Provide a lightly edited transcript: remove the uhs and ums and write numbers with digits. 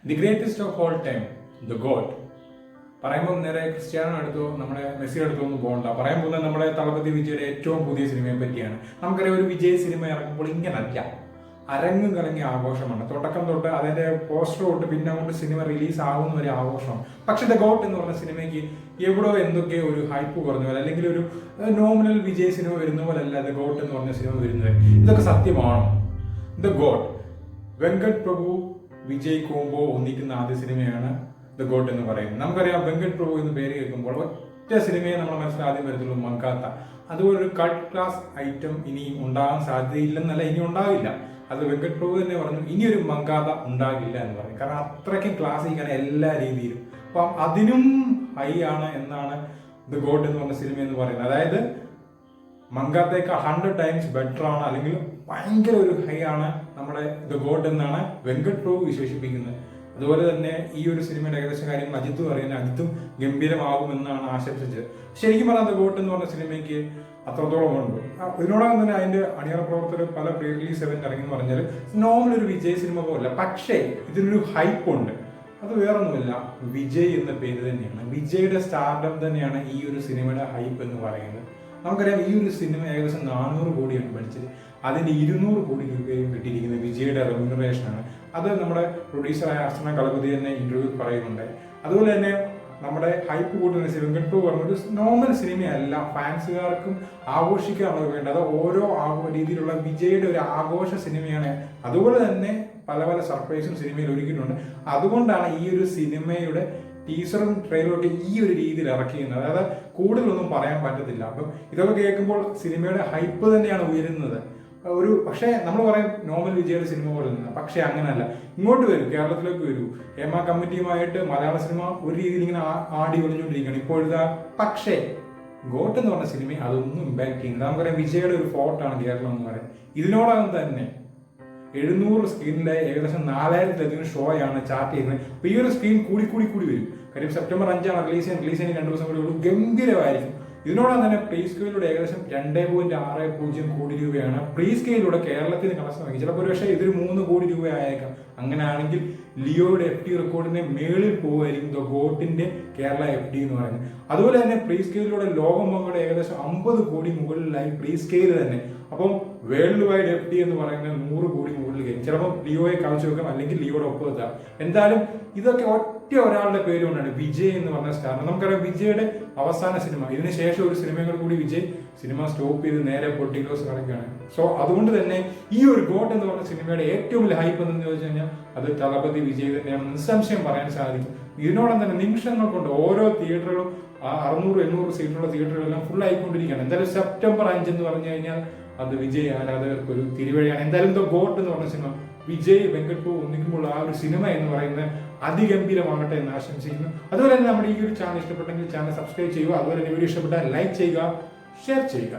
The greatest of all time, the God. പറയുമ്പോൾ നേരെ Cristiano എടുത്തോ നമ്മുടെ മെസ്സി എടുത്തോ ഒന്നും പോകണ്ട. പറയാൻ പോകുന്നത് നമ്മുടെ തളപതി വിജയുടെ ഏറ്റവും പുതിയ സിനിമയെ പറ്റിയാണ്. നമുക്കറിയാം, ഒരു വിജയ് സിനിമ ഇറങ്ങുമ്പോൾ ഇങ്ങനല്ല, അരങ്ങും കലങ്ങിയ ആഘോഷമാണ്. തുടക്കം തൊട്ട് അതിന്റെ പോസ്റ്റർ തൊട്ട് പിന്നെ അങ്ങോട്ട് സിനിമ റിലീസ് ആകുന്ന വരെ ആഘോഷമാണ്. പക്ഷെ ദ ഗോട്ട് എന്ന് പറഞ്ഞ സിനിമയ്ക്ക് എവിടെയോ എന്തൊക്കെയോ ഒരു ഹൈപ്പ് കുറഞ്ഞ പോലെ, അല്ലെങ്കിൽ ഒരു നോമിനൽ വിജയ് സിനിമ വരുന്ന പോലെ അല്ല ദ ഗോട്ട് എന്ന് പറഞ്ഞ സിനിമ വരുന്നത്. ഇതൊക്കെ സത്യമാണോ? The got, Venkat Prabhu Vijay combo ഒന്നിക്കുന്ന ആദ്യ സിനിമയാണ് ദ ഗോട്ട് എന്ന് പറയുന്നത്. നമുക്കറിയാം, വെങ്കട് പ്രഭു എന്ന് പേര് കേൾക്കുമ്പോൾ ഒറ്റ സിനിമയെ നമ്മുടെ മനസ്സിൽ ആദ്യം വരുന്നുള്ളൂ, മങ്കാത്ത. അതുപോലൊരു കൾട്ട് ക്ലാസ് ഐറ്റം ഇനിയും ഉണ്ടാകാൻ സാധ്യതയില്ലെന്നല്ല, ഇനി ഉണ്ടാവില്ല. അത് വെങ്കട് പ്രഭു തന്നെ പറഞ്ഞു, ഇനിയൊരു മങ്കാത ഉണ്ടാകില്ല എന്ന് പറയും. കാരണം അത്രയ്ക്കും ക്ലാസിക്കാണ് എല്ലാ രീതിയിലും. അപ്പം അതിനും ഹൈ ആണ് എന്നാണ് ദ ഗോട്ട് എന്ന് പറഞ്ഞ സിനിമ എന്ന് പറയുന്നത്. അതായത് മങ്കാത്തേക്ക് 100 ടൈംസ് ബെറ്റർ ആണ്, അല്ലെങ്കിൽ ഭയങ്കര ഒരു ഹൈ ആണ് നമ്മുടെ ദ ഗോട്ട് എന്നാണ് വെങ്കട് പ്രഭു വിശേഷിപ്പിക്കുന്നത്. അതുപോലെ തന്നെ ഈ ഒരു സിനിമയുടെ ഏകദേശം കാര്യങ്ങൾ അജിത്തും അറിയാൻ, അജിത്തും ഗംഭീരമാകുമെന്നാണ് ആശംസിച്ചത്. ശരിക്കും പറഞ്ഞാൽ ദ ഗോട്ട് എന്ന് പറഞ്ഞ സിനിമയ്ക്ക് അത്രത്തോളം ഉണ്ട്. ഇതിനോടകം തന്നെ അതിന്റെ അണിയറ പ്രവർത്തകർ പല പ്രീ റിലീസ് ഇവന്റ് ഇറങ്ങി പറഞ്ഞാൽ നോർമൽ ഒരു വിജയ് സിനിമ പോലല്ല, പക്ഷേ ഇതിനൊരു ഹൈപ്പ് ഉണ്ട്. അത് വേറൊന്നുമില്ല, വിജയ് എന്ന പേര് തന്നെയാണ്. വിജയുടെ സ്റ്റാർഡം തന്നെയാണ് ഈ ഒരു സിനിമയുടെ ഹൈപ്പ് എന്ന് പറയുന്നത്. നമുക്കറിയാം, ഈ ഒരു സിനിമ ഏകദേശം 400 കോടിയാണ് പഠിച്ചത്. അതിന്റെ 200 കോടി രൂപയും കിട്ടിയിരിക്കുന്നത് വിജയുടെ റെമ്യൂണറേഷനാണ്. അത് നമ്മുടെ പ്രൊഡ്യൂസറായ അർച്ചന കളപതി തന്നെ ഇന്റർവ്യൂ പറയുന്നുണ്ട്. അതുപോലെ തന്നെ നമ്മുടെ ഹൈപ്പ് കൂട്ടുന്ന വെങ്കട് പ്രഭു പറഞ്ഞൊരു നോർമൽ സിനിമയല്ല, ഫാൻസുകാർക്കും ആഘോഷിക്കാനുള്ളത് വേണ്ടത്. അത് ഓരോ രീതിയിലുള്ള വിജയുടെ ഒരു ആഘോഷ സിനിമയാണ്. അതുപോലെ തന്നെ പല പല സർപ്രൈസും സിനിമയിൽ ഒരുക്കിയിട്ടുണ്ട്. അതുകൊണ്ടാണ് ഈ ഒരു സിനിമയുടെ ടീസറും ട്രെയിലറൊക്കെ ഈ ഒരു രീതിയിൽ ഇറക്കിയിരുന്നത്. അതായത് കൂടുതലൊന്നും പറയാൻ പറ്റത്തില്ല. അപ്പം ഇതൊക്കെ കേൾക്കുമ്പോൾ സിനിമയുടെ ഹൈപ്പ് തന്നെയാണ് ഉയരുന്നത്. പക്ഷേ നമ്മൾ പറയും നോർമൽ വിജയുടെ സിനിമ പോലെ നിന്ന്, പക്ഷേ അങ്ങനല്ല. ഇങ്ങോട്ട് വരൂ, കേരളത്തിലേക്ക് വരൂ. ഹേമ കമ്മിറ്റിയുമായിട്ട് മലയാള സിനിമ ഒരു രീതിയിൽ ഇങ്ങനെ ആടി ഒളിഞ്ഞുകൊണ്ടിരിക്കുകയാണ് ഇപ്പോഴത്തെ. പക്ഷേ ഗോട്ട് എന്ന് പറഞ്ഞ സിനിമ അതൊന്നും ഇമ്പാക്ട് ചെയ്യുന്നത്. നമുക്കറിയാം, വിജയുടെ ഒരു ഫോർട്ടാണ് കേരളം എന്ന് പറയുന്നത്. ഇതിനോടകം തന്നെ 700 സ്ക്രീനിലെ ഏകദേശം 4000-ലധികം ഷോയാണ് ചാർട്ട് ചെയ്യുന്നത്. അപ്പൊ ഈ ഒരു സ്ക്രീൻ കൂടി വരും. കാര്യം സെപ്റ്റംബർ 5 റിലീസ് ചെയ്യാൻ 2 ദിവസം കൂടി ഉള്ളൂ. ഗംഭീരമായിരിക്കും. ഇതിനോടൊപ്പം തന്നെ പ്രീ സ്കെയിലൂടെ ഏകദേശം 2.60 കോടി രൂപയാണ് പ്രീ സ്കെയിലൂടെ കേരളത്തിന് കളക്ഷൻ വാങ്ങി. ചിലപ്പോൾ ഒരു പക്ഷേ ഇതൊരു 3 കോടി രൂപ ആയേക്കാം. അങ്ങനെയാണെങ്കിൽ ലിയോയുടെ FD റെക്കോർഡിന്റെ മേളിൽ പോകുമായിരിക്കും ദ ഗോട്ടിന്റെ കേരള FD എന്ന് പറയുന്നത്. അതുപോലെ തന്നെ പ്രീ സ്കെയിലൂടെ ലോകമെമ്പാടും ഏകദേശം 50 കോടി മുകളിലായി പ്രീ സ്കെയിൽ തന്നെ. അപ്പം വേൾഡ് വൈഡ് FD എന്ന് പറയുന്നത് 100 കോടി മുകളിൽ കഴിഞ്ഞു. ചിലപ്പോൾ ലിയോയെ കളിച്ചു വെക്കാം, അല്ലെങ്കിൽ ലിയോയുടെ ഒപ്പം എത്താം. എന്തായാലും ഇതൊക്കെ ഒറ്റ ഒരാളുടെ പേര് കൊണ്ടാണ്, വിജയ് എന്ന് പറഞ്ഞ സ്റ്റാർ. നമുക്കറിയാം, വിജയുടെ അവസാന സിനിമ, ഇതിന് ശേഷം ഒരു സിനിമകൾ കൂടി വിജയ് സിനിമ സ്റ്റോപ്പ് ചെയ്ത് നേരെ പൊളിറ്റിക്കൽസ് കളിക്കുകയാണ്. സോ അതുകൊണ്ട് തന്നെ ഈ ഒരു ഗോട്ട് എന്ന് പറഞ്ഞ സിനിമയുടെ ഏറ്റവും വലിയ ഹൈപ്പ് എന്ന് ചോദിച്ചു കഴിഞ്ഞാൽ അത് തളപതി വിജയ് തന്നെയാണ് നിസ്സംശയം പറയാൻ സാധിക്കും. ഇതിനോടൊപ്പം തന്നെ നിമിഷങ്ങൾ കൊണ്ട് ഓരോ തിയേറ്ററുകളും 600-800 സീറ്റുള്ള തിയേറ്ററുകളെല്ലാം ഫുൾ ആയിക്കൊണ്ടിരിക്കുകയാണ്. എന്തായാലും സെപ്റ്റംബർ 5 എന്ന് പറഞ്ഞു കഴിഞ്ഞാൽ അത് വിജയ് ആരാധകർക്ക് ഒരു തിരുവഴിയാണ്. എന്തായാലും ദ ഗോട്ട് എന്ന് പറഞ്ഞ സിനിമ വിജയ് വെങ്കട് പ്രഭു ഒന്നിക്കുമ്പോൾ ആ ഒരു സിനിമ എന്ന് പറയുന്നത് അതിഗംഭീരമാകട്ടെ എന്ന് ആശംസിക്കുന്നു. അതുപോലെ തന്നെ നമ്മുടെ ഈ ഒരു ചാനൽ ഇഷ്ടപ്പെട്ടെങ്കിൽ ചാനൽ സബ്സ്ക്രൈബ് ചെയ്യുക. അതുപോലെ തന്നെ വീഡിയോ ഇഷ്ടപ്പെട്ടാൽ ലൈക്ക് ചെയ്യുക, ഷെയർ ചെയ്യുക.